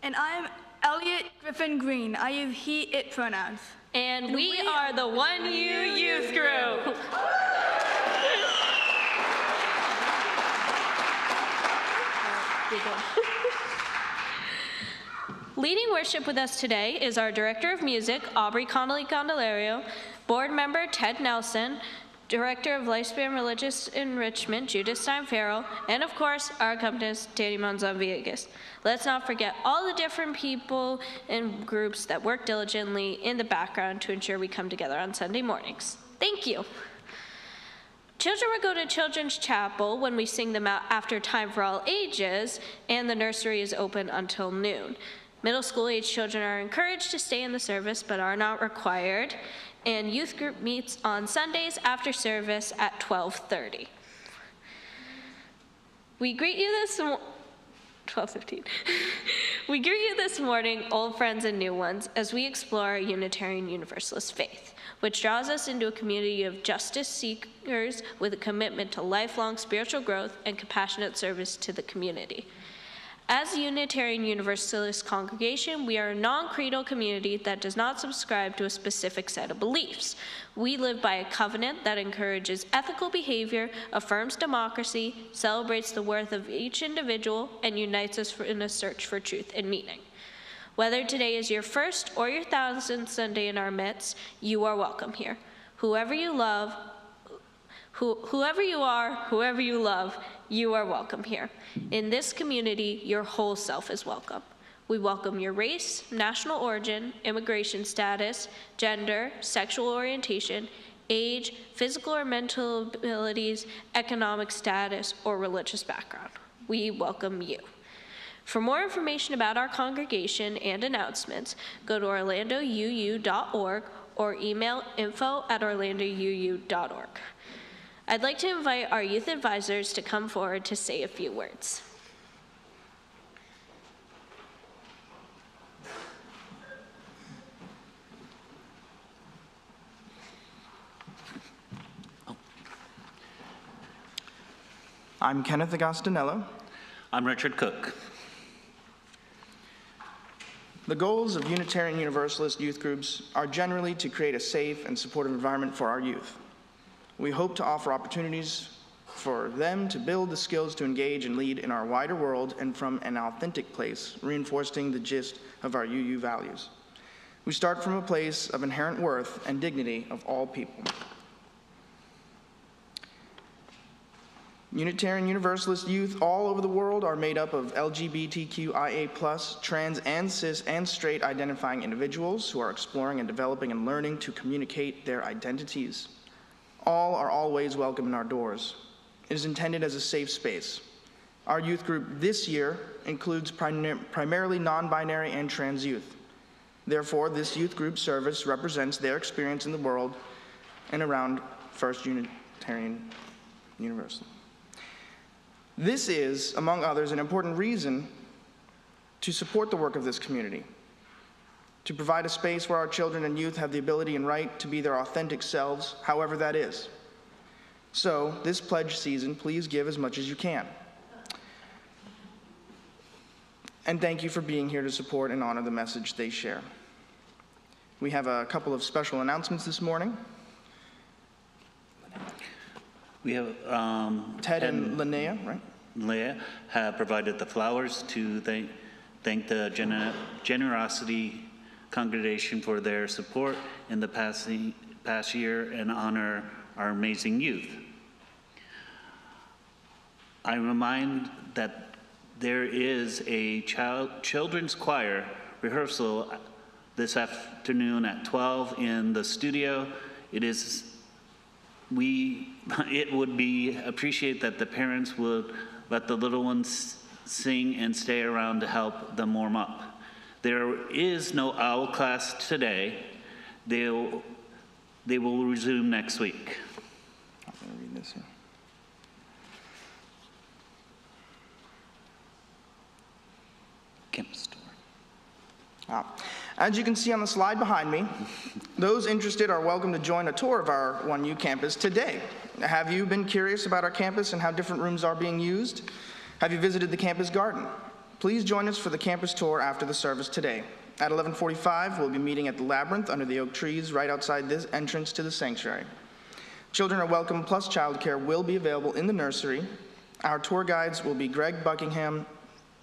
And I am Elliot Griffin Green. I use he, it pronouns. And we are the 1U Youth Group. Leading worship with us today is our Director of Music, Aubrey Connolly-Candelario, Board Member Ted Nelson, Director of Lifespan Religious Enrichment, Judith Stein-Farrall, and of course, our accompanist, Danny Monzon-Villegas. Let's not forget all the different people and groups that work diligently in the background to ensure we come together on Sunday mornings. Thank you. Children will go to Children's Chapel when we sing them out after time for all ages, and the nursery is open until noon. Middle school age children are encouraged to stay in the service but are not required, and youth group meets on Sundays after service at 12:30. We greet you this 12:15. We greet you this morning, old friends and new ones, as we explore our Unitarian Universalist faith, which draws us into a community of justice seekers with a commitment to lifelong spiritual growth and compassionate service to the community. As a Unitarian Universalist congregation, we are a non-creedal community that does not subscribe to a specific set of beliefs. We live by a covenant that encourages ethical behavior, affirms democracy, celebrates the worth of each individual, and unites us in a search for truth and meaning. Whether today is your first or your 1000th Sunday in our midst, you are welcome here. Whoever you love, whoever you are, whoever you love, you are welcome here. In this community, your whole self is welcome. We welcome your race, national origin, immigration status, gender, sexual orientation, age, physical or mental abilities, economic status, or religious background. We welcome you. For more information about our congregation and announcements, go to orlandouu.org or email info@orlandouu.org. I'd like to invite our youth advisors to come forward to say a few words. I'm Kenneth Agostinello. I'm Richard Cook. The goals of Unitarian Universalist youth groups are generally to create a safe and supportive environment for our youth. We hope to offer opportunities for them to build the skills to engage and lead in our wider world and from an authentic place, reinforcing the gist of our UU values. We start from a place of inherent worth and dignity of all people. Unitarian Universalist youth all over the world are made up of LGBTQIA+, trans and cis and straight identifying individuals who are exploring and developing and learning to communicate their identities. All are always welcome in our doors. It is intended as a safe space. Our youth group this year includes primarily non-binary and trans youth. Therefore, this youth group service represents their experience in the world and around First Unitarian Universal. This is, among others, an important reason to support the work of this community, to provide a space where our children and youth have the ability and right to be their authentic selves, however that is. So, this pledge season, please give as much as you can. And thank you for being here to support and honor the message they share. We have a couple of special announcements this morning. We have Ted and Linnea, right? Linnea have provided the flowers to thank the generosity congregation for their support in the past year and honor our amazing youth. I remind that there is a children's choir rehearsal this afternoon at 12 in the studio. It would be appreciated that the parents would let the little ones sing and stay around to help them warm up. There is no OWL class today. They will resume next week. I'm going to read this here. Campus store. As you can see on the slide behind me, those interested are welcome to join a tour of our 1U campus today. Have you been curious about our campus and how different rooms are being used? Have you visited the campus garden? Please join us for the campus tour after the service today. At 11:45, we'll be meeting at the Labyrinth under the oak trees right outside this entrance to the sanctuary. Children are welcome, plus childcare will be available in the nursery. Our tour guides will be Greg Buckingham,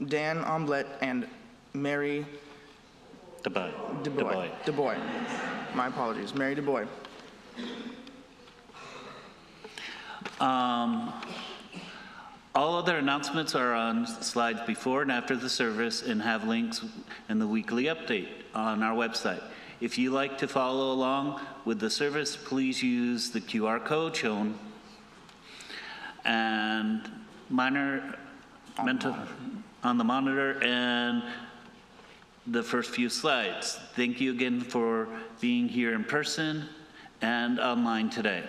Dan Omelette, and Mary DeBoy. My apologies, Mary DeBoy. All other announcements are on slides before and after the service and have links in the weekly update on our website. If you like to follow along with the service, please use the QR code shown and on the monitor and the first few slides. Thank you again for being here in person and online today.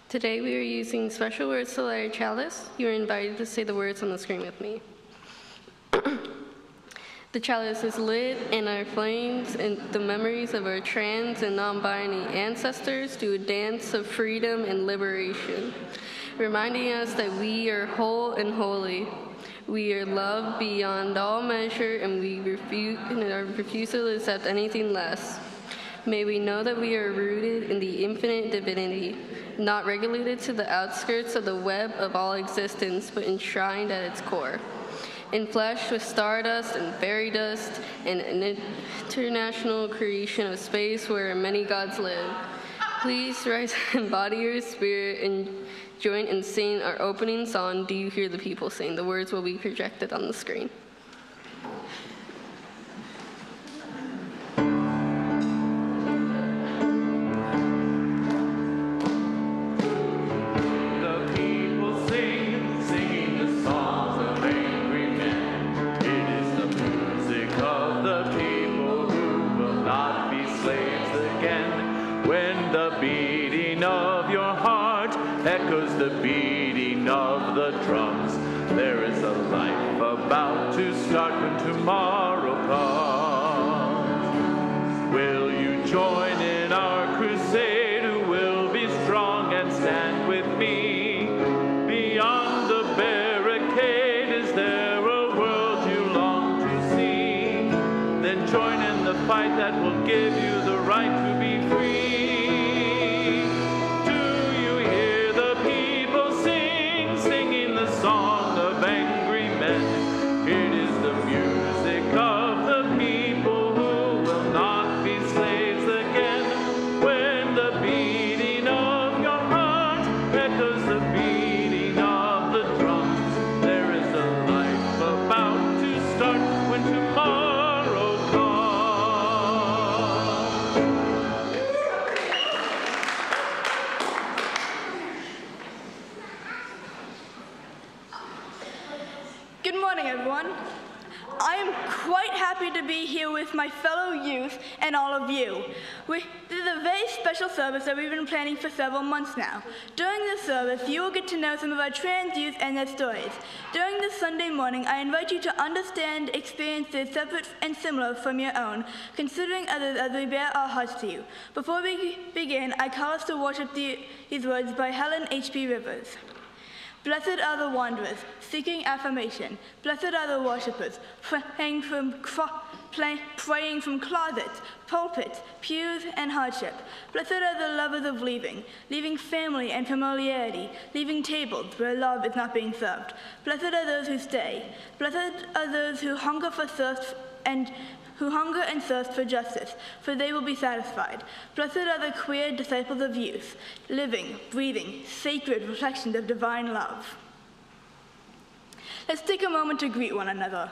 Today we are using special words to light our chalice. You are invited to say the words on the screen with me. The chalice is lit and our flames and the memories of our trans and non-binary ancestors do a dance of freedom and liberation, reminding us that we are whole and holy. We are loved beyond all measure and we refuse to accept anything less. May we know that we are rooted in the infinite divinity, not regulated to the outskirts of the web of all existence, but enshrined at its core. In flesh with stardust and fairy dust, and an international creation of space where many gods live. Please rise and embody your spirit and join in singing our opening song, Do You Hear the People Sing? The words will be projected on the screen. Echoes the beating of the drums. There is a life about to start when tomorrow comes. Will you join in our crusade? Who will be strong and stand with me? Beyond the barricade, is there a world you long to see? Then join in the fight that will give you the right to be free. Song of angry men. It is the music of the people who will not be slaves again. When the beating of your heart echoes the beating of the drums, there is a life about to start when tomorrow comes. Good morning, everyone. I am quite happy to be here with my fellow youth and all of you. This is a very special service that we've been planning for several months now. During this service, you will get to know some of our trans youth and their stories. During this Sunday morning, I invite you to understand experiences separate and similar from your own, considering others as we bear our hearts to you. Before we begin, I call us to worship these words by Helen H.P. Rivers. Blessed are the wanderers, seeking affirmation. Blessed are the worshippers, praying from closets, pulpits, pews, and hardship. Blessed are the lovers of leaving family and familiarity, leaving tables where love is not being served. Blessed are those who stay. Blessed are those who hunger and thirst for justice, for they will be satisfied. Blessed are the queer disciples of youth, living, breathing, sacred reflections of divine love. Let's take a moment to greet one another.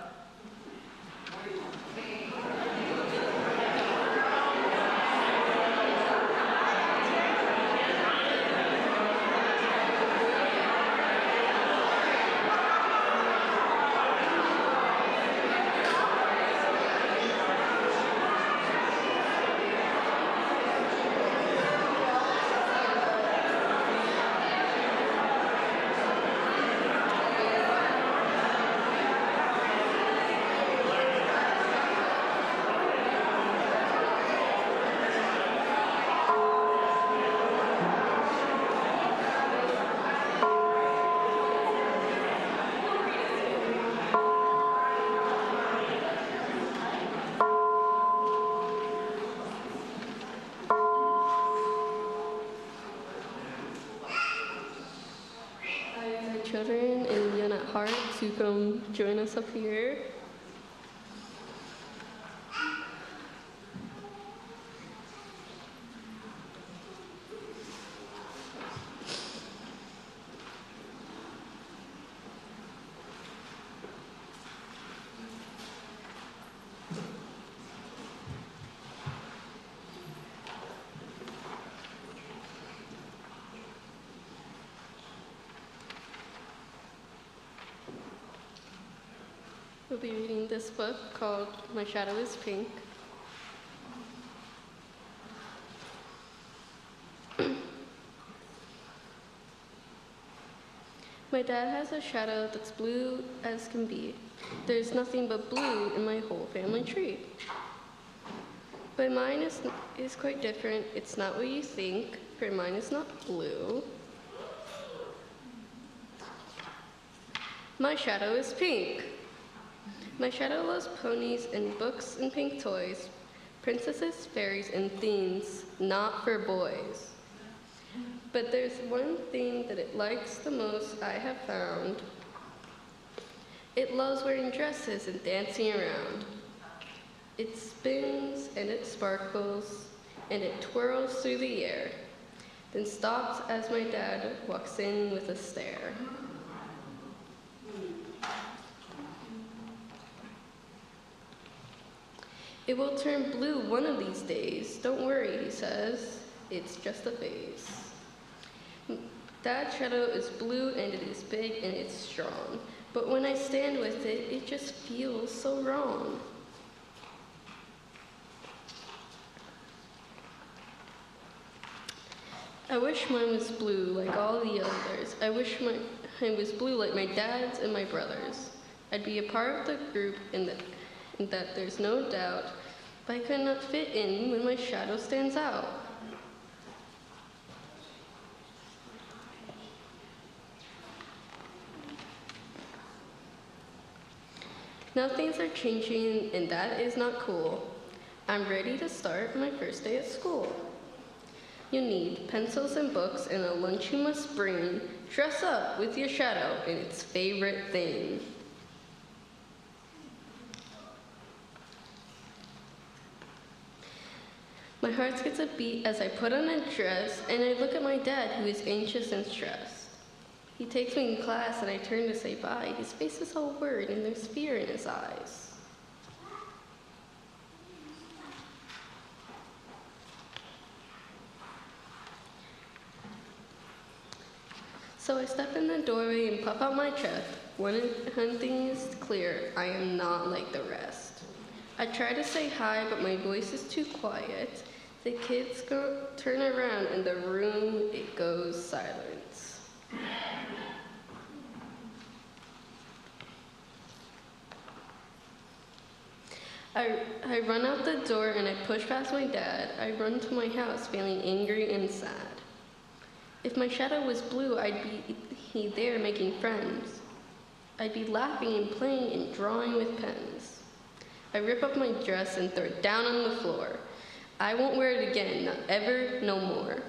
children and young at heart to come join us up here. We'll be reading this book called My Shadow is Pink. My dad has a shadow that's blue as can be. There's nothing but blue in my whole family tree. But mine is quite different. It's not what you think, for mine is not blue. My shadow is pink. My shadow loves ponies and books and pink toys, princesses, fairies, and themes, not for boys. But there's one thing that it likes the most I have found. It loves wearing dresses and dancing around. It spins and it sparkles and it twirls through the air, then stops as my dad walks in with a stare. It will turn blue one of these days. Don't worry, he says. It's just a phase. That shadow is blue and it is big and it's strong. But when I stand with it, it just feels so wrong. I wish mine was blue like all the others. I wish mine was blue like my dad's and my brother's. I'd be a part of the group and that there's no doubt, but I could not fit in when my shadow stands out. Now things are changing and that is not cool. I'm ready to start my first day at school. You need pencils and books and a lunch you must bring. Dress up with your shadow and its favorite thing. My heart skips a beat as I put on a dress and I look at my dad who is anxious and stressed. He takes me in class and I turn to say bye. His face is all worried and there's fear in his eyes. So I step in the doorway and puff out my chest. One thing is clear, I am not like the rest. I try to say hi, but my voice is too quiet. The kids turn around and the room, it goes silence. I run out the door and I push past my dad. I run to my house feeling angry and sad. If my shadow was blue, I'd be there making friends. I'd be laughing and playing and drawing with pens. I rip up my dress and throw it down on the floor. I won't wear it again, not ever, no more.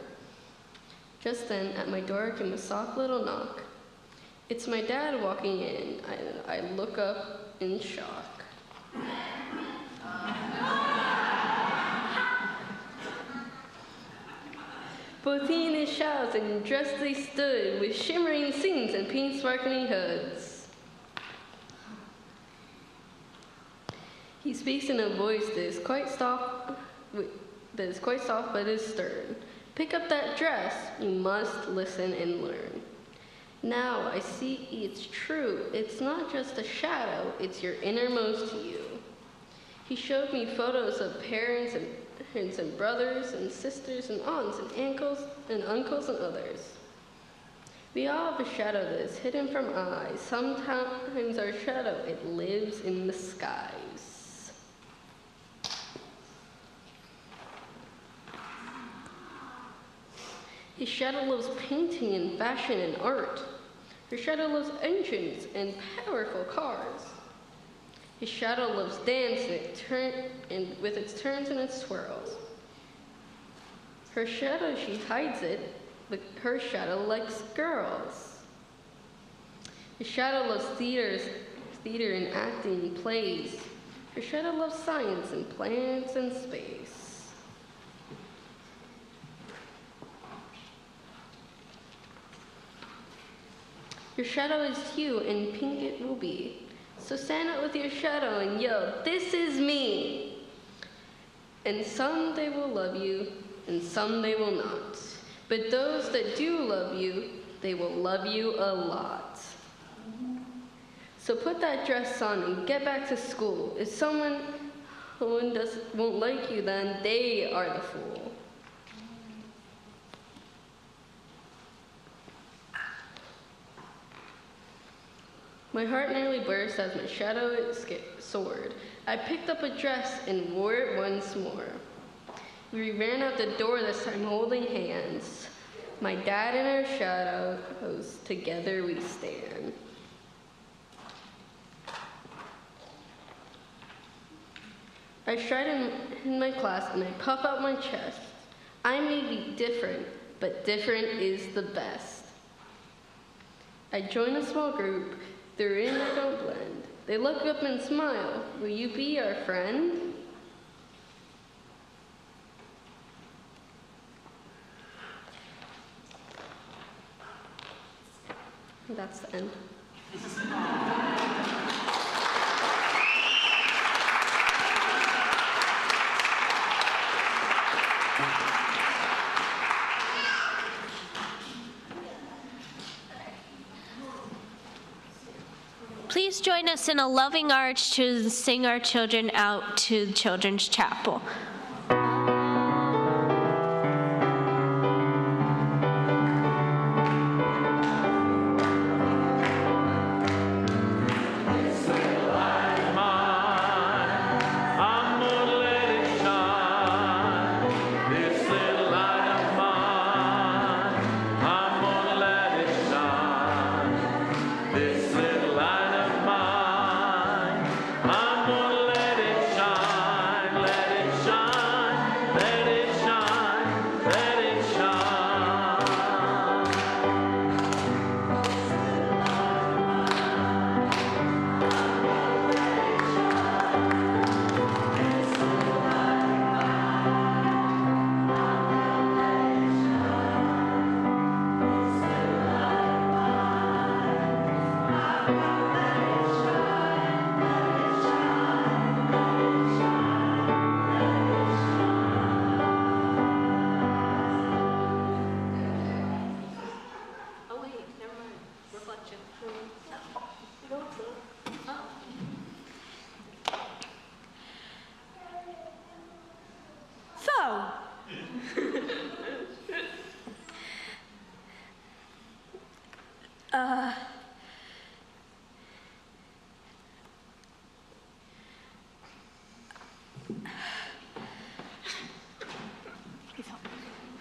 Just then, at my door came a soft little knock. It's my dad walking in. I look up in shock. Both he and his shadows and dressed they stood, with shimmering seams and pink sparkling hoods. He speaks in a voice that is quite soft but is stern. Pick up that dress, you must listen and learn. Now I see it's true, it's not just a shadow, it's your innermost you. He showed me photos of parents and brothers and sisters and aunts and uncles and others. We all have a shadow that is hidden from eyes. Sometimes our shadow, it lives in the skies. His shadow loves painting and fashion and art. Her shadow loves engines and powerful cars. His shadow loves dance and with its turns and its swirls. Her shadow, she hides it, but her shadow likes girls. Your shadow loves theater and acting and plays. Your shadow loves science and planets and space. Your shadow is hue and pink it will be. So stand up with your shadow and yell, "This is me!" And some they will love you, and some they will not. But those that do love you, they will love you a lot. So put that dress on and get back to school. If someone won't like you, then they are the fool. My heart nearly burst as my shadow soared. I picked up a dress and wore it once more. We ran out the door this time holding hands. My dad and our shadows, together we stand. I stride in my class and I puff out my chest. I may be different, but different is the best. I join a small group. They're in, I don't blend. They look up and smile. Will you be our friend? That's the end. Please join us in a loving arch to sing our children out to Children's Chapel.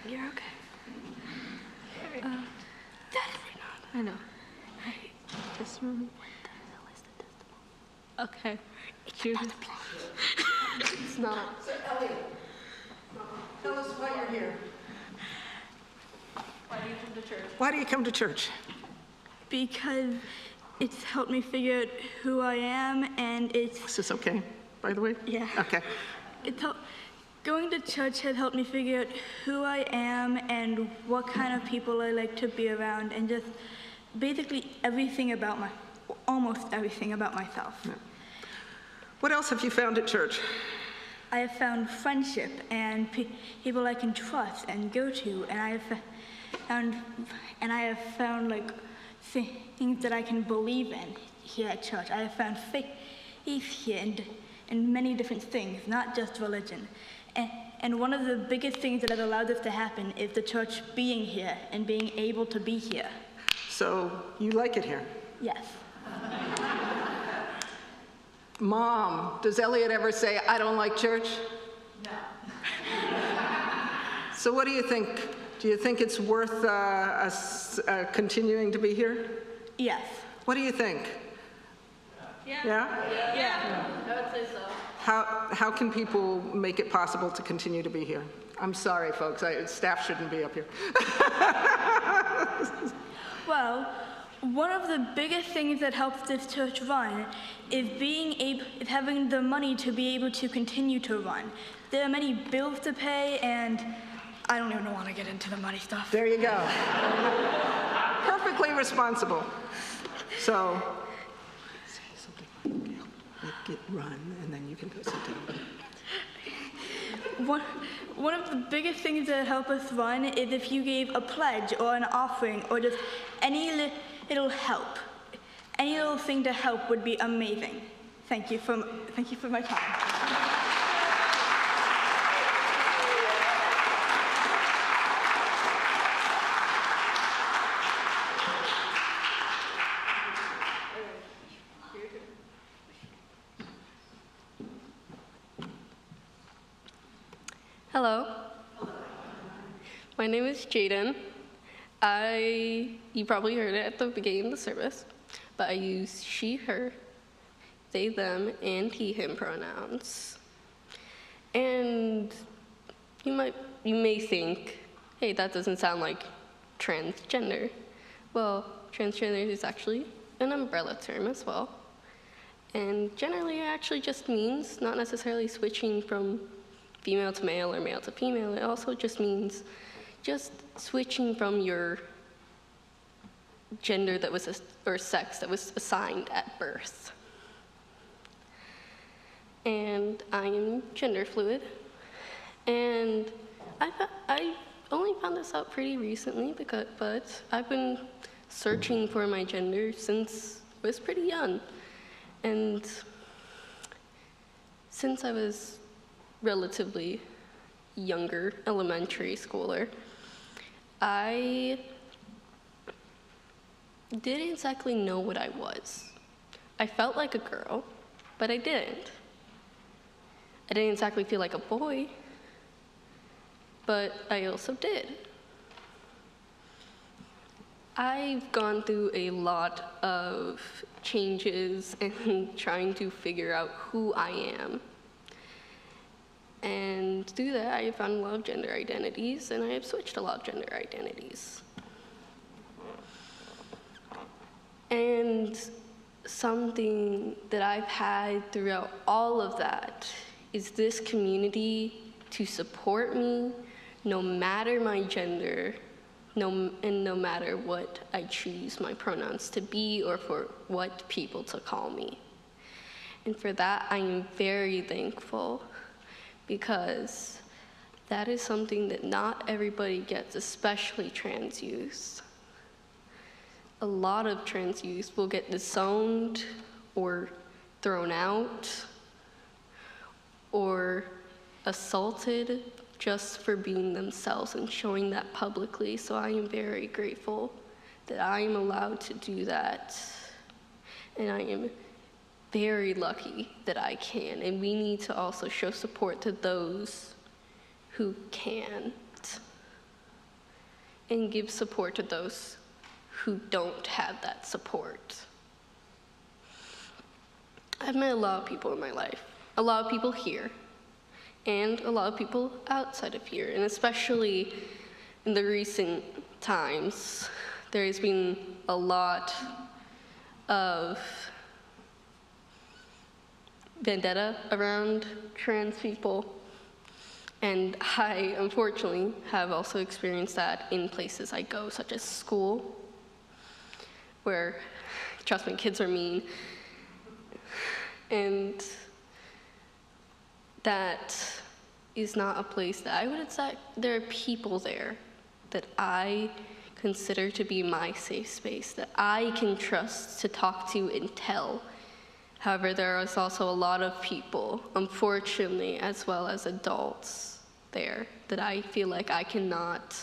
You're okay. I know. Just remember. Okay. Judith. It's not. So Elliot, tell us why you're here. Why do you come to church? Why do you come to church? Because it's helped me figure out who I am, and it's... Is this okay, by the way? Yeah. Okay. Going to church has helped me figure out who I am and what kind of people I like to be around, and just basically almost everything about myself. Yeah. What else have you found at church? I have found friendship and people I can trust and go to, and I have found like things that I can believe in here at church. I have found faith here and many different things, not just religion. And one of the biggest things that has allowed this to happen is the church being here and being able to be here. So you like it here? Yes. Mom, does Elliot ever say, "I don't like church"? No. So what do you think? Do you think it's worth us continuing to be here? Yes. What do you think? Yeah. Yeah? Yeah. I would say so. How can people make it possible to continue to be here? I'm sorry, folks. Staff shouldn't be up here. Well, One of the biggest things that helps this church run is having the money to be able to continue to run. There are many bills to pay, and I don't even want to get into the money stuff. There you go. Perfectly responsible. So, say something. Make it run, and then you can go sit down. One of the biggest things that help us run is if you gave a pledge or an offering or just any little help. Any little thing to help would be amazing. Thank you for my time. Hello. My name is Jaden. You probably heard it at the beginning of the service, but I use she, her, they, them, and he, him pronouns. And you may think, hey, that doesn't sound like transgender. Well, transgender is actually an umbrella term as well. And generally it actually just means not necessarily switching from female to male or male to female. It also just means just switching from your gender that was, or sex that was assigned at birth. And I am gender fluid. And I only found this out pretty recently, but I've been searching for my gender since I was pretty young. And since I was relatively younger elementary schooler, I didn't exactly know what I was. I felt like a girl, but I didn't. I didn't exactly feel like a boy, but I also did. I've gone through a lot of changes and trying to figure out who I am. And through that, I found a lot of gender identities, and I have switched a lot of gender identities. And something that I've had throughout all of that is this community to support me, no matter my gender, and no matter what I choose my pronouns to be or for what people to call me. And for that, I am very thankful, because that is something that not everybody gets, especially trans youth. A lot of trans youth will get disowned or thrown out or assaulted just for being themselves and showing that publicly. So I am very grateful that I am allowed to do that. And I am very lucky that I can, and we need to also show support to those who can't, and give support to those who don't have that support. I've met a lot of people in my life, a lot of people here, and a lot of people outside of here, and especially in the recent times, there has been a lot of vendetta around trans people, and I unfortunately have also experienced that in places I go, such as school, where, trust me, kids are mean, and that is not a place that I would accept. There are people there that I consider to be my safe space, that I can trust to talk to and tell. However, there is also a lot of people, unfortunately, as well as adults there, that I feel like I cannot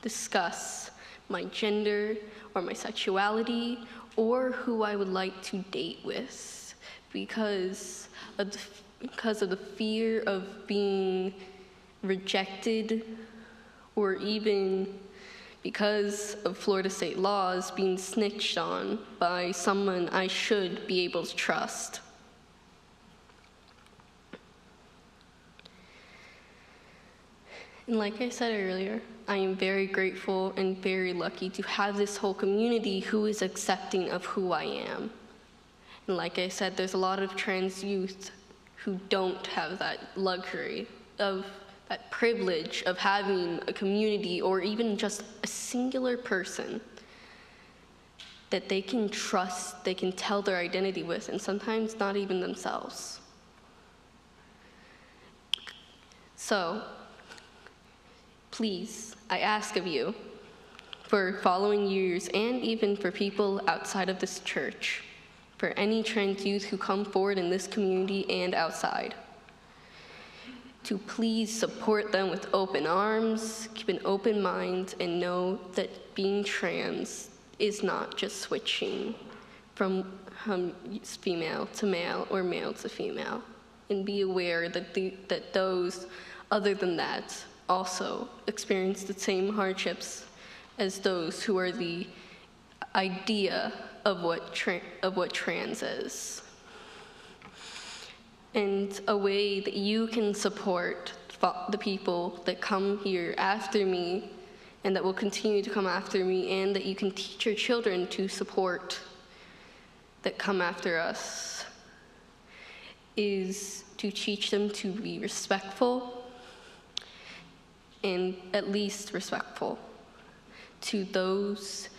discuss my gender or my sexuality or who I would like to date with because of the fear of being rejected, or even because of Florida state laws, being snitched on by someone I should be able to trust. And like I said earlier, I am very grateful and very lucky to have this whole community who is accepting of who I am. And like I said, there's a lot of trans youth who don't have that luxury of that privilege of having a community or even just a singular person that they can trust, they can tell their identity with, and sometimes not even themselves. So, please, I ask of you, for following years and even for people outside of this church, for any trans youth who come forward in this community and outside, to please support them with open arms, keep an open mind, and know that being trans is not just switching from female to male or male to female. And be aware that those other than that also experience the same hardships as those who are the idea of what trans is. And a way that you can support the people that come here after me and that will continue to come after me, and that you can teach your children to support that come after us, is to teach them to be respectful, and at least respectful to those,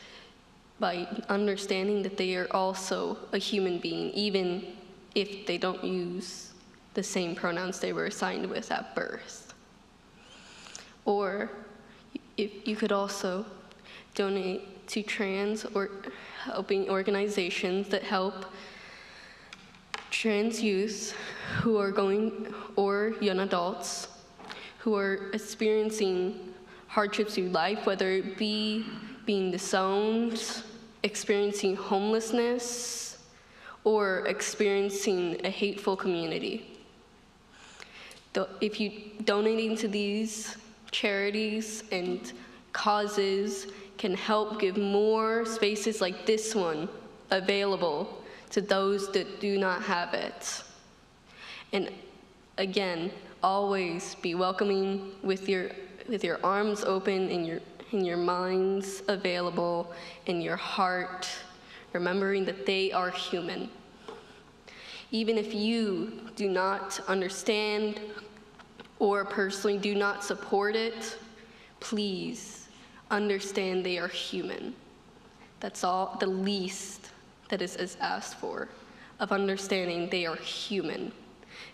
by understanding that they are also a human being, even if they don't use the same pronouns they were assigned with at birth. Or if you could also donate to trans or helping organizations that help trans youth who are going, or young adults who are experiencing hardships through life, whether it be being disowned, experiencing homelessness, or experiencing a hateful community. If you donating to these charities and causes can help give more spaces like this one available to those that do not have it. And again, always be welcoming with your arms open and your minds available and your heart, remembering that they are human. Even if you do not understand or personally do not support it, please understand they are human. That's all, the least that is asked for, of understanding they are human.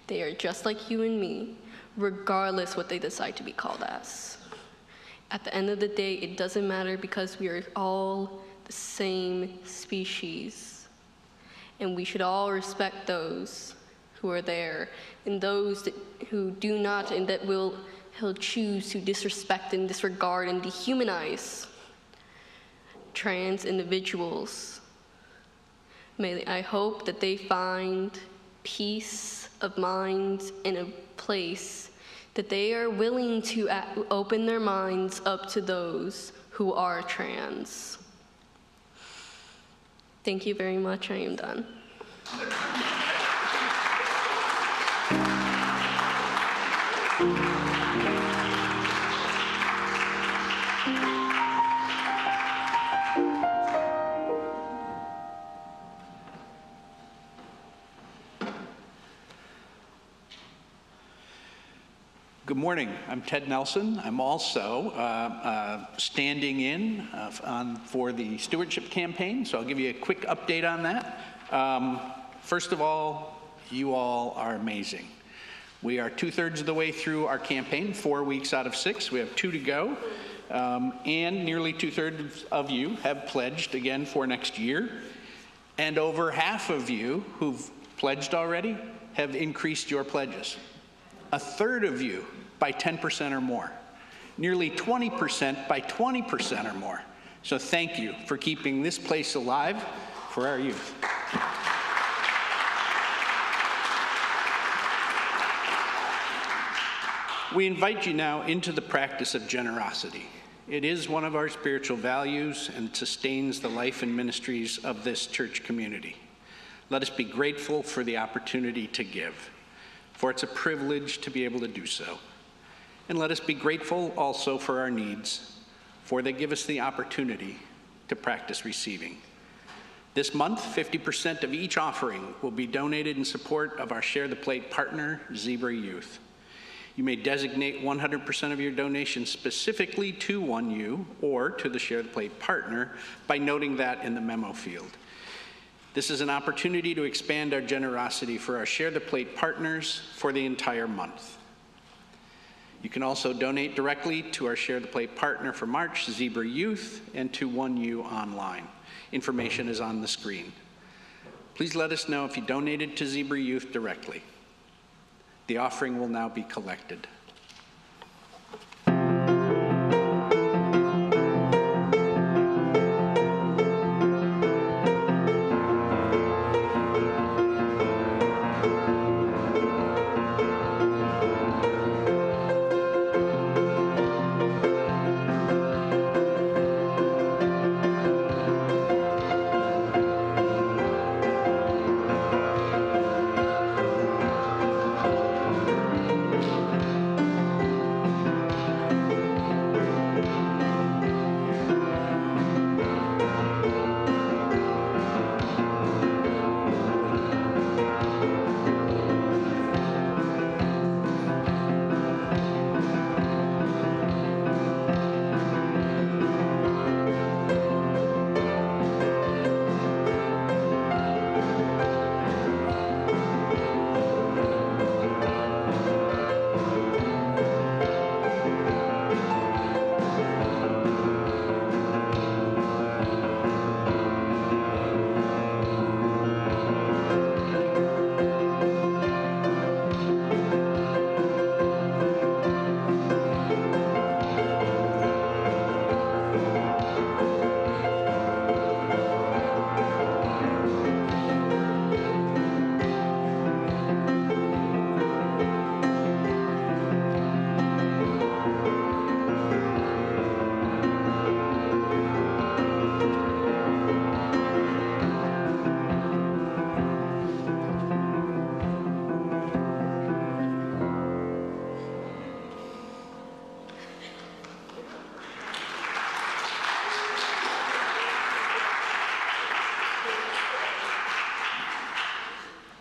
They are just like you and me, regardless what they decide to be called as. At the end of the day, it doesn't matter, because we are all the same species. And we should all respect those who are there, and those who do not, and that he'll choose to disrespect and disregard and dehumanize trans individuals. I hope that they find peace of mind in a place that they are willing to open their minds up to those who are trans. Thank you very much. I am done. Good morning. I'm Ted Nelson. I'm also standing in for the stewardship campaign, so I'll give you a quick update on that. First of all, you all are amazing. We are 2/3 of the way through our campaign, 4 weeks out of 6. We have 2 to go, and nearly 2/3 of you have pledged again for next year, and over half of you who've pledged already have increased your pledges. 1/3 of you by 10% or more. Nearly 20% by 20% or more. So thank you for keeping this place alive for our youth. We invite you now into the practice of generosity. It is one of our spiritual values and sustains the life and ministries of this church community. Let us be grateful for the opportunity to give, for it's a privilege to be able to do so. And let us be grateful also for our needs, for they give us the opportunity to practice receiving. This month, 50% of each offering will be donated in support of our Share the Plate partner, Zebra Youth. You may designate 100% of your donation specifically to 1U or to the Share the Plate partner by noting that in the memo field. This is an opportunity to expand our generosity for our Share the Plate partners for the entire month. You can also donate directly to our Share the Plate partner for March, Zebra Youth, and to 1U online. Information is on the screen. Please let us know if you donated to Zebra Youth directly. The offering will now be collected.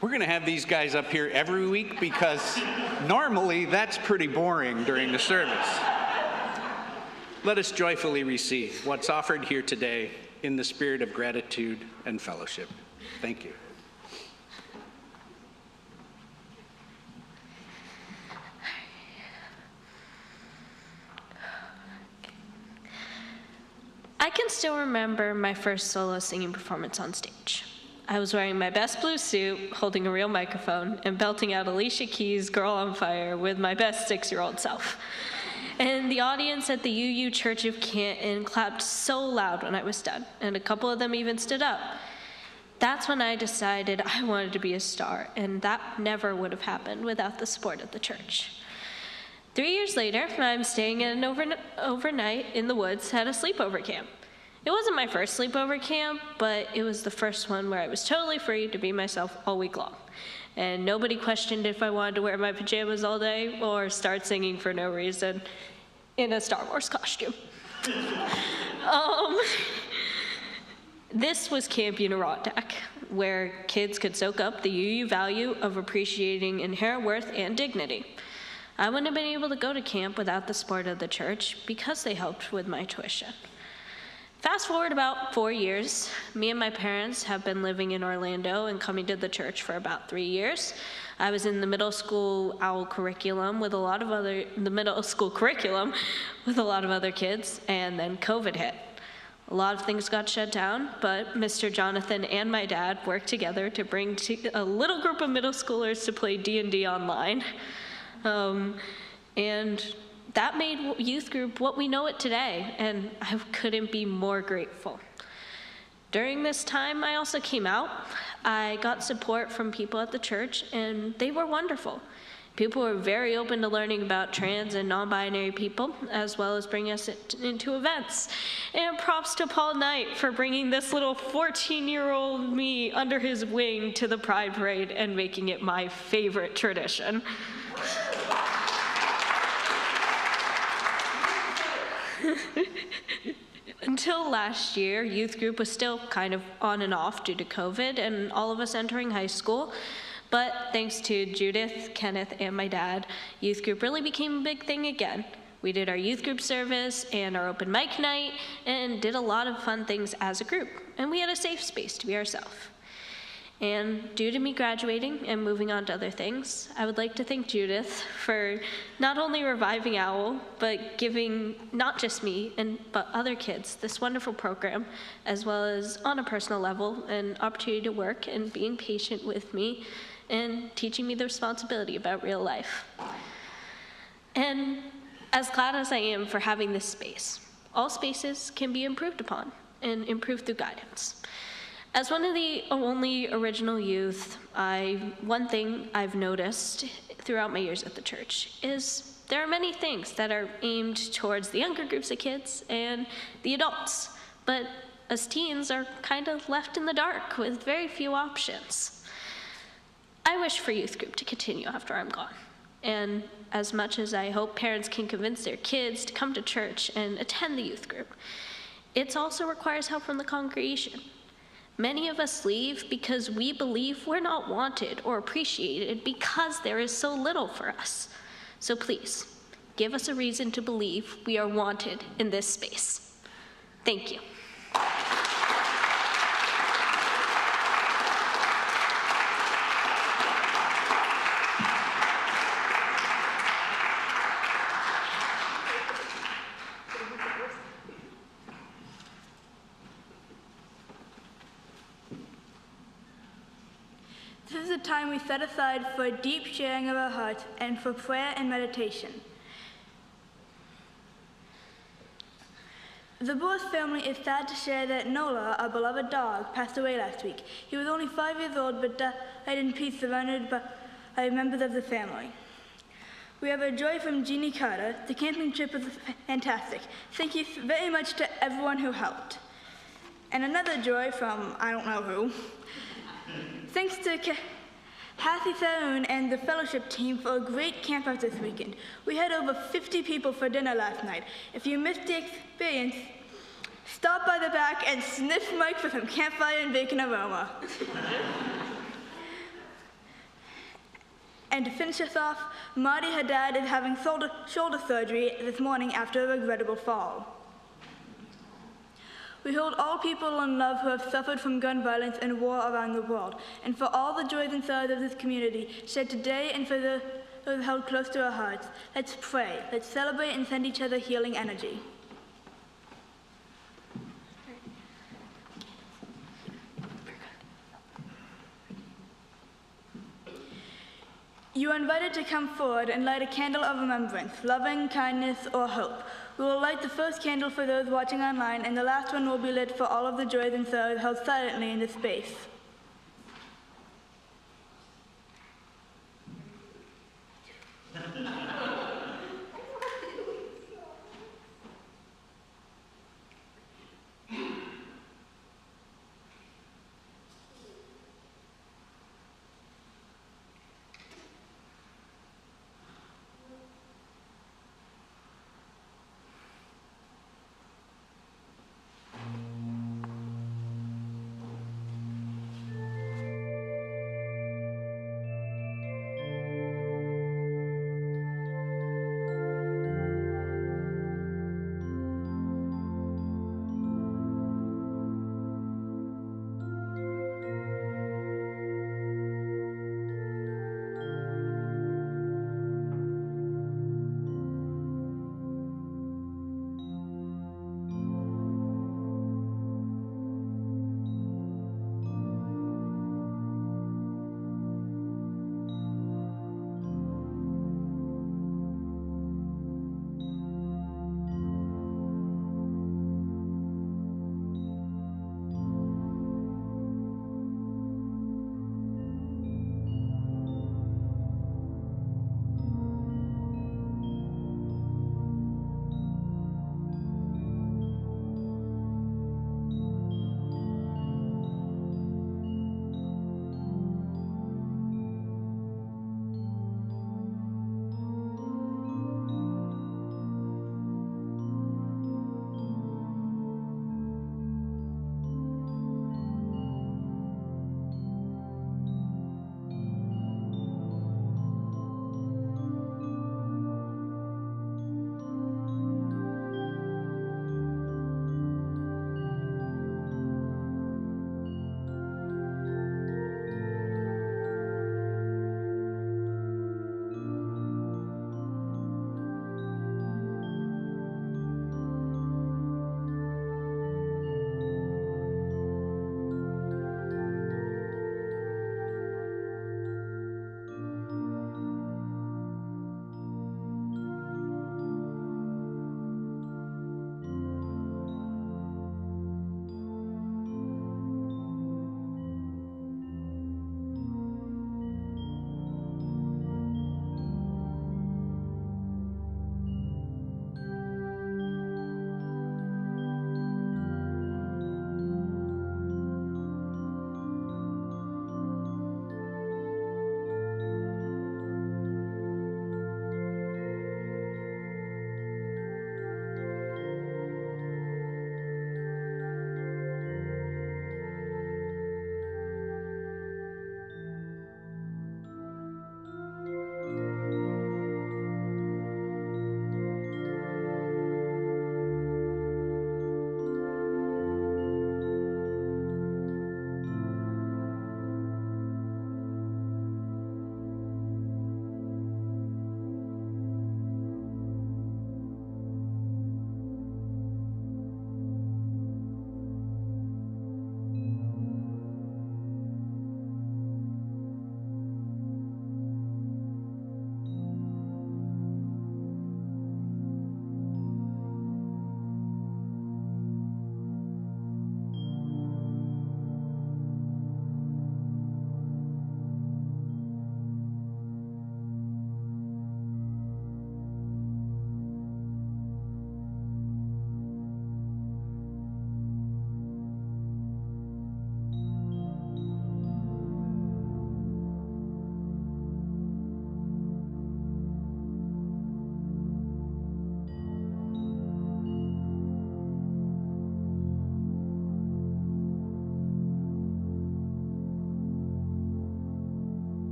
We're going to have these guys up here every week because normally that's pretty boring during the service. Let us joyfully receive what's offered here today in the spirit of gratitude and fellowship. Thank you. I can still remember my first solo singing performance on stage. I was wearing my best blue suit, holding a real microphone, and belting out Alicia Keys' Girl on Fire with my best 6-year-old self. And the audience at the UU Church of Canton clapped so loud when I was done, and a couple of them even stood up. That's when I decided I wanted to be a star, and that never would have happened without the support of the church. 3 years later, I'm staying at an overnight in the woods at a sleepover camp. It wasn't my first sleepover camp, but it was the first one where I was totally free to be myself all week long. And nobody questioned if I wanted to wear my pajamas all day or start singing for no reason in a Star Wars costume. This was Camp Unirotic, where kids could soak up the UU value of appreciating inherent worth and dignity. I wouldn't have been able to go to camp without the support of the church because they helped with my tuition. Fast forward about 4 years, me and my parents have been living in Orlando and coming to the church for about 3 years. I was in the middle school curriculum with a lot of other kids, and then COVID hit. A lot of things got shut down, but Mr. Jonathan and my dad worked together to bring a little group of middle schoolers to play D&D online. And that made youth group what we know it today, and I couldn't be more grateful. During this time, I also came out. I got support from people at the church, and they were wonderful. People were very open to learning about trans and non-binary people, as well as bringing us into events. And props to Paul Knight for bringing this little 14-year-old me under his wing to the Pride Parade and making it my favorite tradition. Until last year, youth group was still kind of on and off due to COVID and all of us entering high school. But thanks to Judith, Kenneth, and my dad, youth group really became a big thing again. We did our youth group service and our open mic night and did a lot of fun things as a group. And we had a safe space to be ourselves. And due to me graduating and moving on to other things, I would like to thank Judith for not only reviving OWL, but giving not just me, but other kids this wonderful program, as well as on a personal level, an opportunity to work and being patient with me and teaching me the responsibility about real life. And as glad as I am for having this space, all spaces can be improved upon and improved through guidance. As one of the only original youth, one thing I've noticed throughout my years at the church is there are many things that are aimed towards the younger groups of kids and the adults, but us teens are kind of left in the dark with very few options. I wish for youth group to continue after I'm gone, and as much as I hope parents can convince their kids to come to church and attend the youth group, it also requires help from the congregation. Many of us leave because we believe we're not wanted or appreciated because there is so little for us. So please, give us a reason to believe we are wanted in this space. Thank you. This is a time we set aside for a deep sharing of our hearts and for prayer and meditation. The Boris family is sad to share that Nola, our beloved dog, passed away last week. He was only 5 years old, but died in peace, surrounded by members of the family. We have a joy from Jeannie Carter. The camping trip was fantastic. Thank you very much to everyone who helped. And another joy from I don't know who. Thanks to Kathy Saroon and the fellowship team for a great camp out this weekend. We had over 50 people for dinner last night. If you missed the experience, stop by the back and sniff Mike for some campfire and bacon aroma. And to finish us off, Marty, her dad, is having shoulder surgery this morning after a regrettable fall. We hold all people in love who have suffered from gun violence and war around the world, and for all the joys and sorrows of this community shared today and for those held close to our hearts. Let's pray, let's celebrate and send each other healing energy. You are invited to come forward and light a candle of remembrance, loving, kindness, or hope. We will light the first candle for those watching online, and the last one will be lit for all of the joys and sorrows held silently in this space.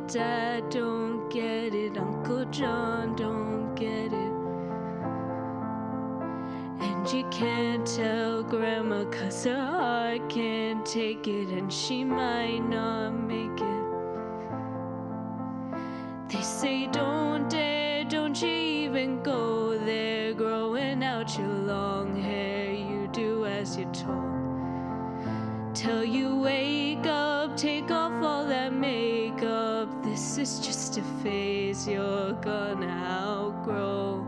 Dad don't get it, Uncle John don't get it. And you can't tell Grandma 'cause her heart can't take it, and she might not make it. They say don't dare, don't you even go there, growing out your long hair, you do as you're told. Till you wake up, take off all that makeup, this is just a phase you're gonna outgrow.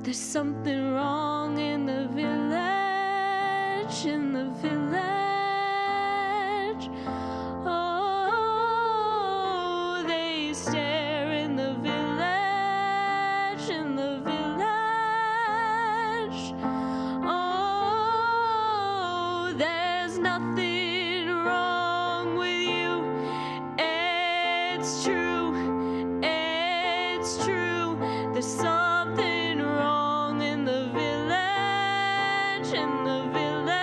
There's something wrong in the village, in the village. Oh, they stare in the village, in the village. Oh, there's nothing wrong with you. It's true, it's true. There's something wrong in the village, in the village.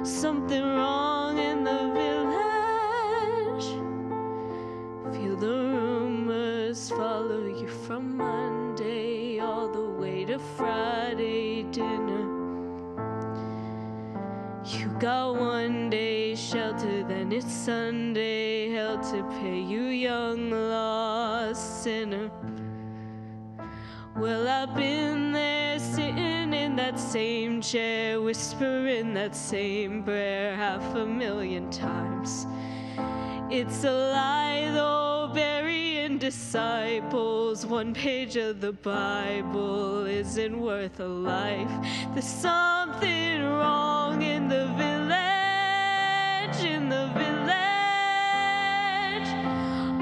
Something wrong in the village. Feel the rumors follow you from Monday all the way to Friday dinner. You got one day shelter, then it's Sunday hell to pay, you young lost sinner. Well, I've been there sitting in that same chair, whispering that same prayer 500,000 times. It's a lie though, burying disciples. One page of the Bible isn't worth a life. There's something wrong in the village, in the village.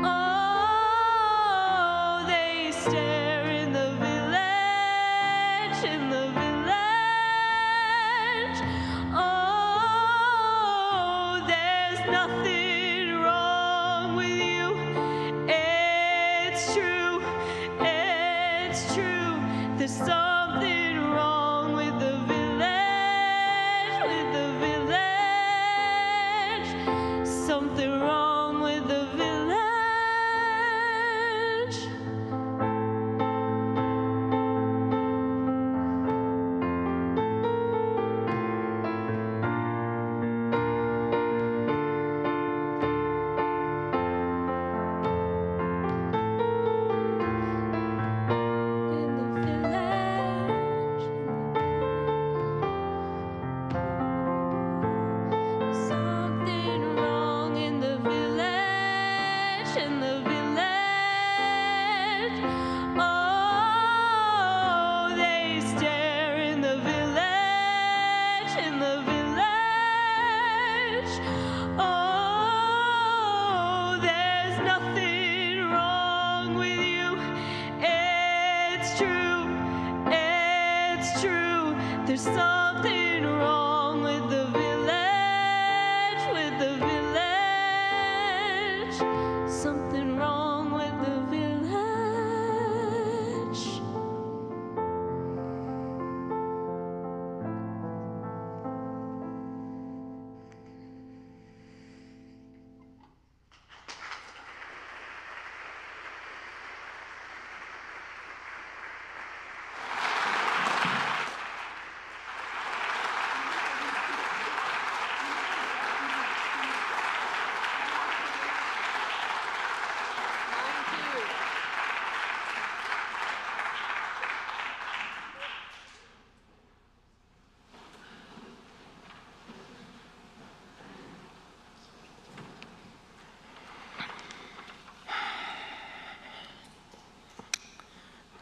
Oh, they stare in the village, in the village. Oh, there's nothing wrong with you. It's true, it's true. There's something wrong with the village, with the village. Something wrong with the village. In the village, something wrong in the village, in the village. Oh, they stare in the village, in the village. Oh, there's nothing wrong with you. It's true, it's true. There's something wrong with the village, with the village. Something wrong with the village.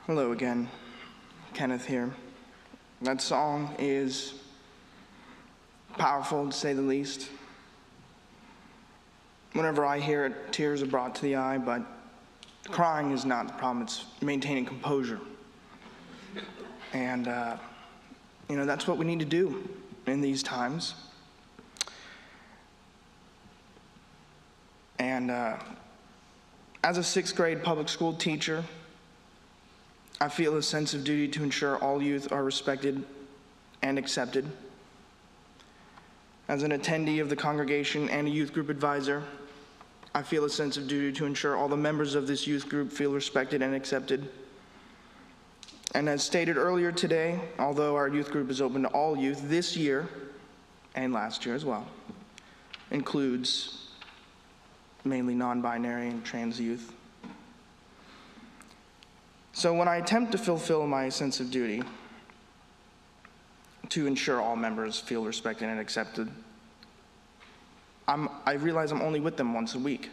Hello again, Kenneth here. That song is powerful, to say the least. Whenever I hear it, tears are brought to the eye, but crying is not the problem, it's maintaining composure. And, that's what we need to do in these times. And as a 6th grade public school teacher, I feel a sense of duty to ensure all youth are respected and accepted. As an attendee of the congregation and a youth group advisor, I feel a sense of duty to ensure all the members of this youth group feel respected and accepted. And as stated earlier today, although our youth group is open to all youth, this year, and last year as well, includes mainly non-binary and trans youth. So when I attempt to fulfill my sense of duty to ensure all members feel respected and accepted, I realize I'm only with them once a week.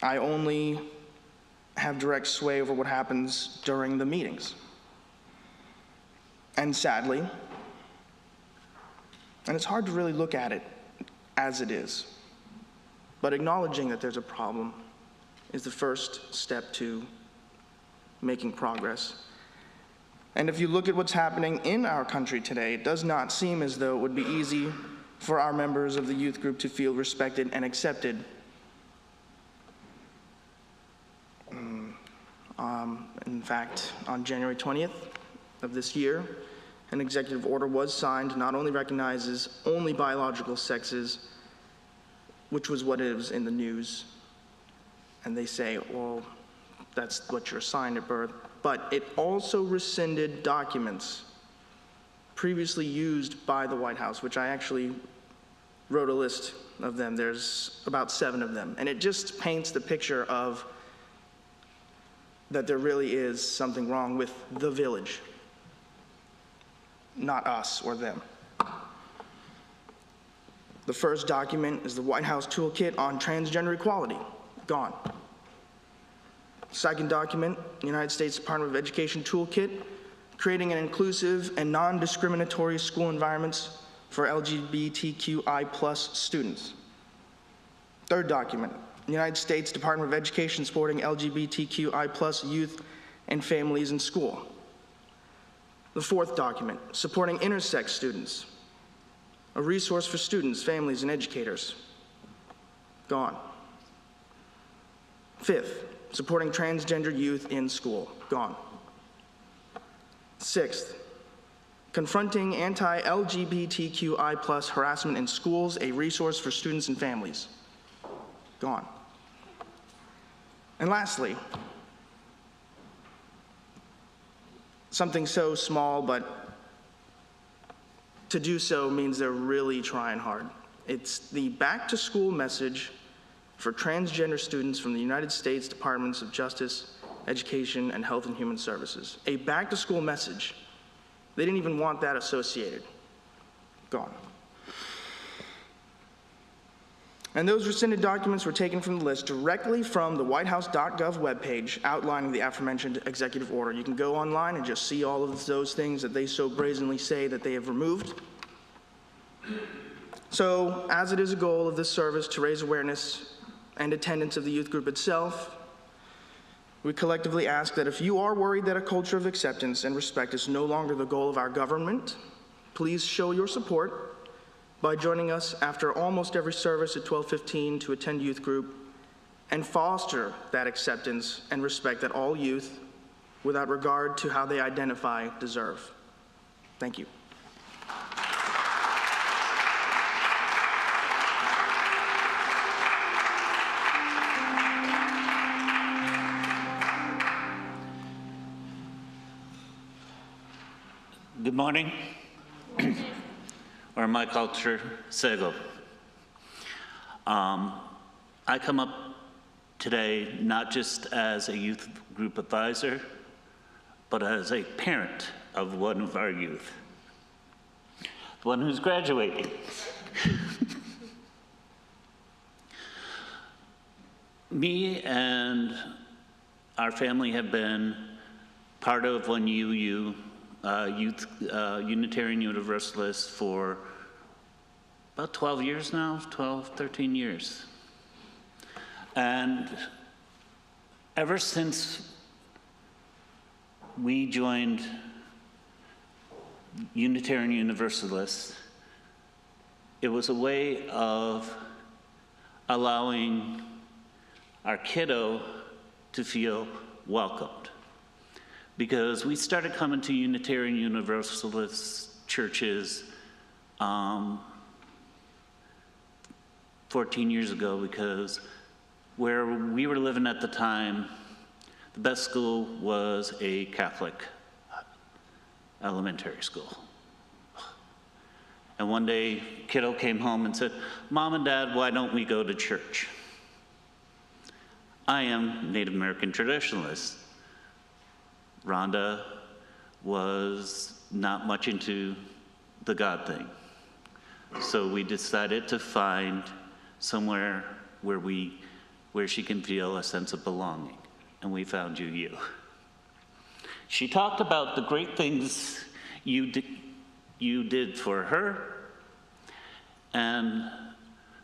I only have direct sway over what happens during the meetings. And sadly, and it's hard to really look at it as it is, but acknowledging that there's a problem is the first step to making progress. And if you look at what's happening in our country today, it does not seem as though it would be easy for our members of the youth group to feel respected and accepted. In fact, on January 20th of this year, an executive order was signed, not only recognizes only biological sexes, which was what it was in the news, and they say, well, that's what you're assigned at birth, but it also rescinded documents previously used by the White House, which I actually wrote a list of them. There's about 7 of them, and it just paints the picture of that there really is something wrong with the village, not us or them. The first document is the White House Toolkit on Transgender Equality. Gone. Second document, United States Department of Education Toolkit, creating an inclusive and non-discriminatory school environments for LGBTQI+ students. Third document, United States Department of Education supporting LGBTQI+ youth and families in school. The fourth document, supporting intersex students, a resource for students, families, and educators. Gone. Fifth, supporting transgender youth in school. Gone. Sixth, confronting anti-LGBTQI+ harassment in schools, a resource for students and families. Gone. And lastly, something so small, but to do so means they're really trying hard. It's the back-to-school message for transgender students from the United States Departments of Justice, Education, and Health and Human Services. A back-to-school message. They didn't even want that associated. Gone. And those rescinded documents were taken from the list directly from the whitehouse.gov webpage outlining the aforementioned executive order. You can go online and just see all of those things that they so brazenly say that they have removed. So, as it is a goal of this service to raise awareness and attendance of the youth group itself, we collectively ask that if you are worried that a culture of acceptance and respect is no longer the goal of our government, please show your support by joining us after almost every service at 12:15 to attend youth group and foster that acceptance and respect that all youth, without regard to how they identify, deserve. Thank you. Good morning. Or in my culture, Sego. I come up today not just as a youth group advisor, but as a parent of one of our youth, the one who's graduating. Me and our family have been part of one UU, Youth Unitarian Universalist, for about 12 years now, 12, 13 years. And ever since we joined Unitarian Universalists, it was a way of allowing our kiddo to feel welcomed. Because we started coming to Unitarian Universalist churches 14 years ago, because where we were living at the time, the best school was a Catholic elementary school. And one day, kiddo came home and said, "Mom and Dad, why don't we go to church?" I am Native American traditionalist. Rhonda was not much into the God thing. So we decided to find somewhere where she can feel a sense of belonging. And we found you. She talked about the great things you did for her and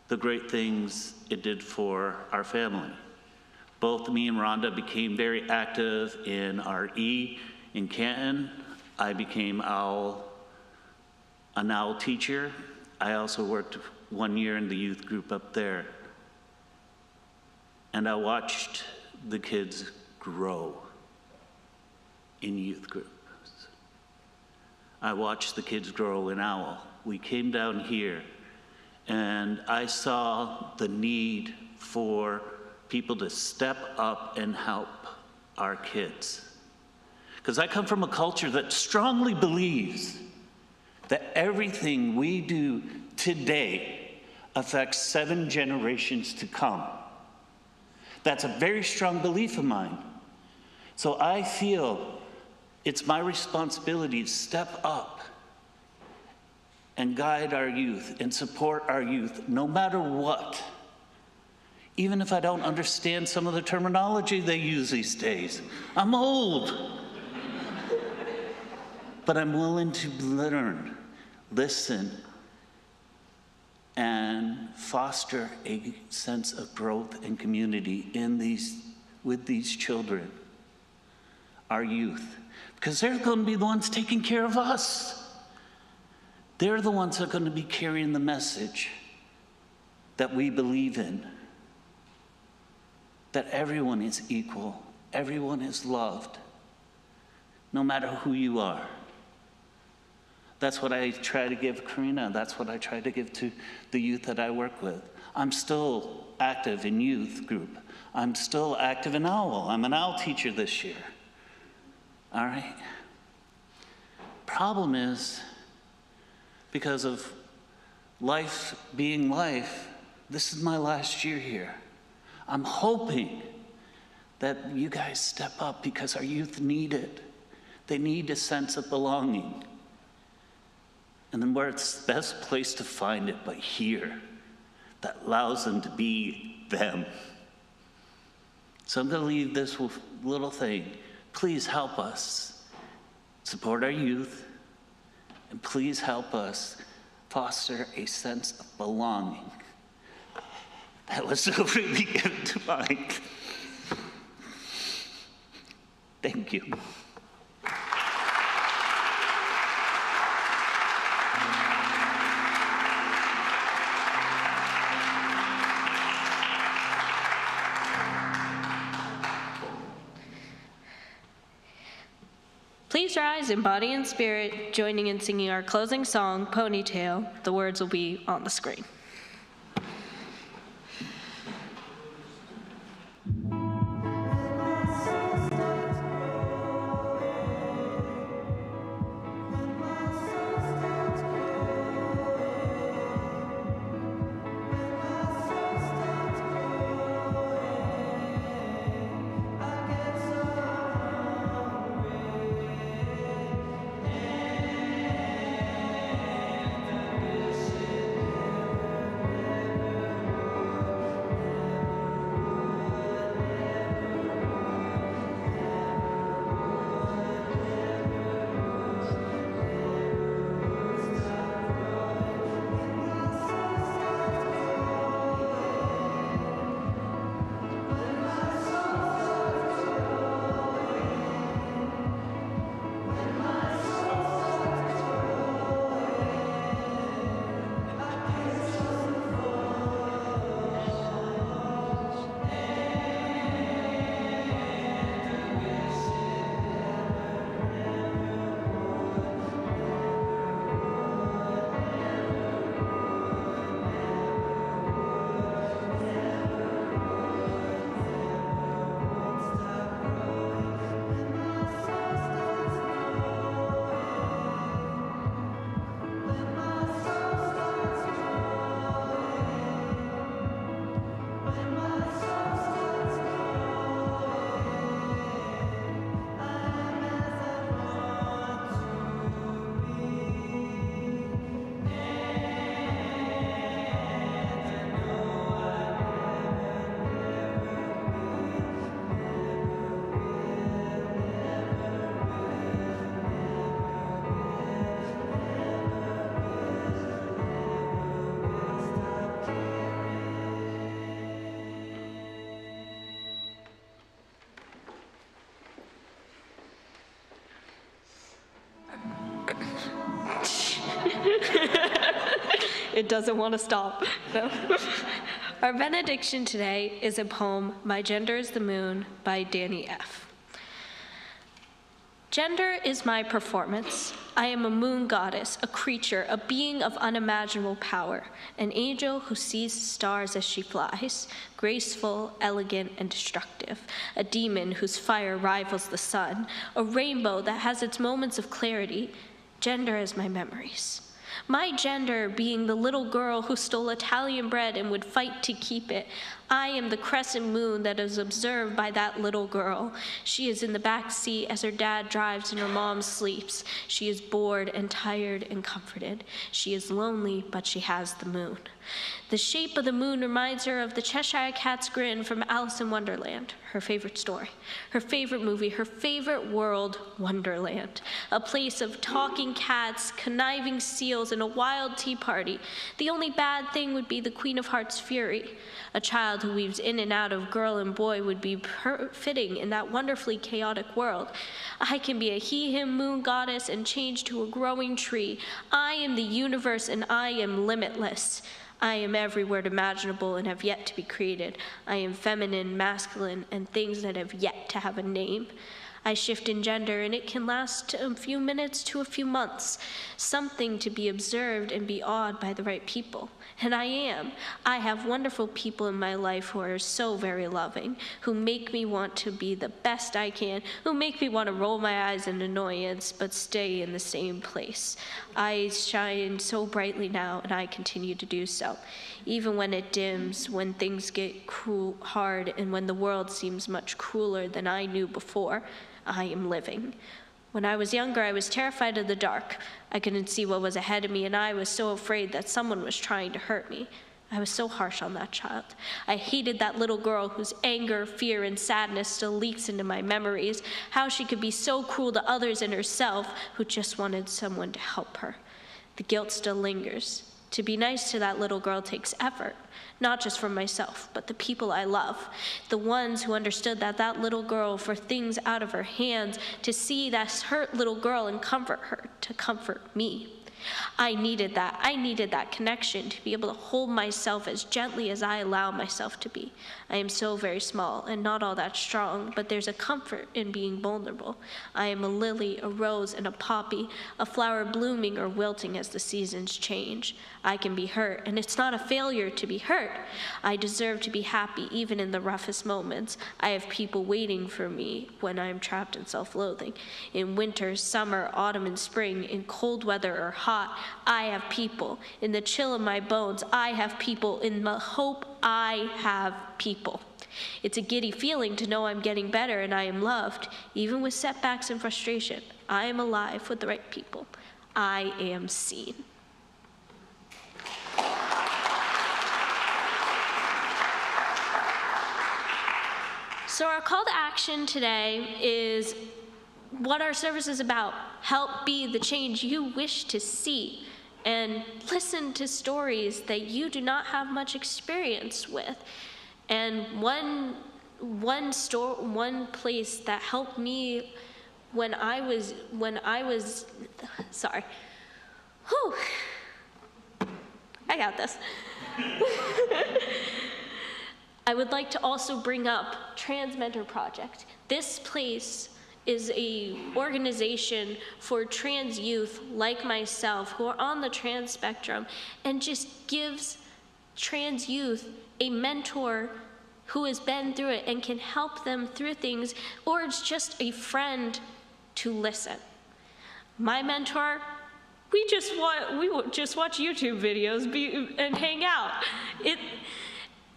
the great things it did for our family. Both me and Rhonda became very active in RE in Canton. I became an OWL teacher. I also worked 1 year in the youth group up there. And I watched the kids grow in youth groups. I watched the kids grow in OWL. We came down here and I saw the need for people to step up and help our kids. Because I come from a culture that strongly believes that everything we do today affects 7 generations to come. That's a very strong belief of mine. So I feel it's my responsibility to step up and guide our youth and support our youth no matter what. Even if I don't understand some of the terminology they use these days. I'm old. But I'm willing to learn, listen, and foster a sense of growth and community with these children, our youth. Because they're going to be the ones taking care of us. They're the ones that are going to be carrying the message that we believe in. That everyone is equal, everyone is loved, no matter who you are. That's what I try to give Karina, that's what I try to give to the youth that I work with. I'm still active in youth group. I'm still active in OWL. I'm an OWL teacher this year. All right? Problem is, because of life being life, this is my last year here. I'm hoping that you guys step up because our youth need it. They need a sense of belonging. And then where it's the best place to find it but here, that allows them to be them. So I'm going to leave this little thing. Please help us support our youth, and please help us foster a sense of belonging. That was so really good to Mike. Thank you. Please rise in body and spirit, joining in singing our closing song, Ponytail. The words will be on the screen. It doesn't want to stop. No. Our benediction today is a poem, My Gender is the Moon, by Danny F. Gender is my performance. I am a moon goddess, a creature, a being of unimaginable power, an angel who sees stars as she flies, graceful, elegant, and destructive, a demon whose fire rivals the sun, a rainbow that has its moments of clarity. Gender is my memories. My gender being the little girl who stole Italian bread and would fight to keep it. I am the crescent moon that is observed by that little girl. She is in the back seat as her dad drives and her mom sleeps. She is bored and tired and comforted. She is lonely, but she has the moon. The shape of the moon reminds her of the Cheshire Cat's grin from Alice in Wonderland, her favorite story, her favorite movie, her favorite world, Wonderland, a place of talking cats, conniving seals, and a wild tea party. The only bad thing would be the Queen of Hearts' fury. A child who weaves in and out of girl and boy would be fitting in that wonderfully chaotic world. I can be a he-him moon goddess and change to a growing tree. I am the universe and I am limitless. I am every word imaginable and have yet to be created. I am feminine, masculine, and things that have yet to have a name. I shift in gender, and it can last a few minutes to a few months, something to be observed and be awed by the right people. And I am. I have wonderful people in my life who are so very loving, who make me want to be the best I can, who make me want to roll my eyes in annoyance, but stay in the same place. I shine so brightly now, and I continue to do so. Even when it dims, when things get hard, and when the world seems much crueler than I knew before, I am living. When I was younger, I was terrified of the dark. I couldn't see what was ahead of me, and I was so afraid that someone was trying to hurt me. I was so harsh on that child. I hated that little girl whose anger, fear, and sadness still leaks into my memories, how she could be so cruel to others and herself who just wanted someone to help her. The guilt still lingers. To be nice to that little girl takes effort, not just for myself, but the people I love, the ones who understood that little girl for things out of her hands, to see that hurt little girl and comfort her, to comfort me. I needed that. I needed that connection to be able to hold myself as gently as I allow myself to be. I am so very small and not all that strong, but there's a comfort in being vulnerable. I am a lily, a rose, and a poppy, a flower blooming or wilting as the seasons change. I can be hurt, and it's not a failure to be hurt. I deserve to be happy even in the roughest moments. I have people waiting for me when I'm trapped in self-loathing. In winter, summer, autumn, and spring, in cold weather or hot, I have people. In the chill of my bones, I have people. In the hope, I have people. It's a giddy feeling to know I'm getting better and I am loved, even with setbacks and frustration. I am alive with the right people. I am seen. So our call to action today is what our service is about. Help be the change you wish to see, and listen to stories that you do not have much experience with. And one place that helped me when I was sorry. Whew. I got this. I would like to also bring up Transgender Project. This place is an organization for trans youth like myself who are on the trans spectrum, and just gives trans youth a mentor who has been through it and can help them through things, or it's just a friend to listen. My mentor, we just watch YouTube videos and hang out.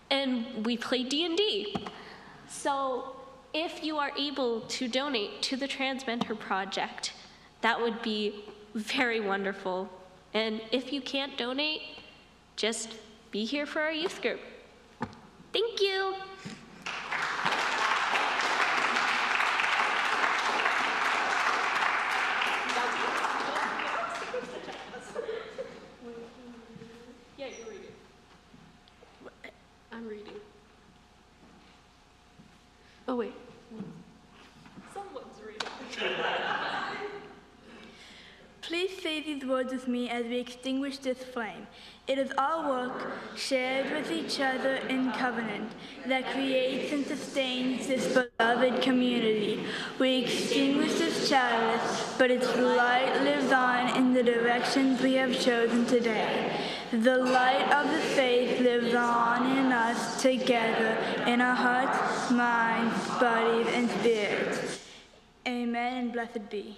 And we play D&D. So if you are able to donate to the Transgender Project, that would be very wonderful. And if you can't donate, just be here for our youth group. Thank you. Yeah, you're reading. I'm reading. Oh, wait. Someone's reading. Please say these words with me as we extinguish this flame. It is our work, shared with each other in covenant, that creates and sustains this beloved community. We extinguish this chalice, but its light lives on in the directions we have chosen today. The light of the faith lives on in us together, in our hearts, minds, bodies, and spirits. Amen and blessed be.